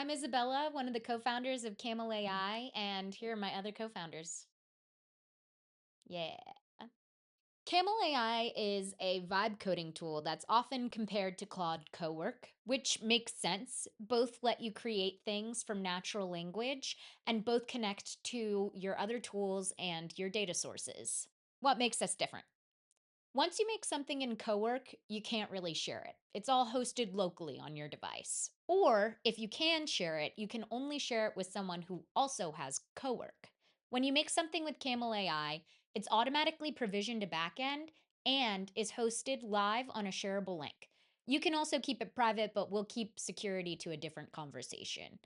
I'm Isabella, one of the co-founders of camelAI, and here are my other co-founders. Yeah. camelAI is a vibe coding tool that's often compared to Claude Cowork, which makes sense. Both let you create things from natural language and both connect to your other tools and your data sources. What makes us different? Once you make something in Cowork, you can't really share it. It's all hosted locally on your device. Or if you can share it, you can only share it with someone who also has Cowork. When you make something with Camel AI, it's automatically provisioned to backend and is hosted live on a shareable link. You can also keep it private, but we'll keep security to a different conversation.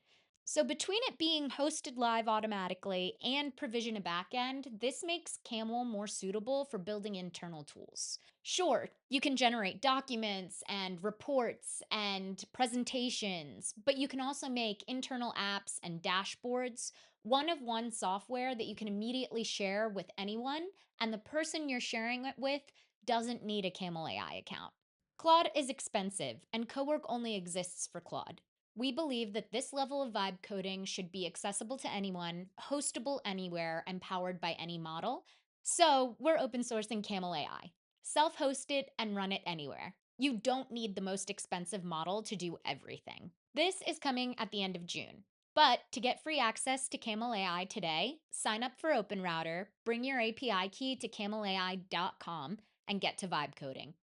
So, between it being hosted live automatically and provision a backend, this makes Camel more suitable for building internal tools. Sure, you can generate documents and reports and presentations, but you can also make internal apps and dashboards, one software that you can immediately share with anyone, and the person you're sharing it with doesn't need a Camel AI account. Claude is expensive, and Cowork only exists for Claude. We believe that this level of vibe coding should be accessible to anyone, hostable anywhere, and powered by any model. So we're open sourcing Camel AI. Self host it and run it anywhere. You don't need the most expensive model to do everything. This is coming at the end of June. But to get free access to Camel AI today, sign up for OpenRouter, bring your API key to camelai.com, and get to vibe coding.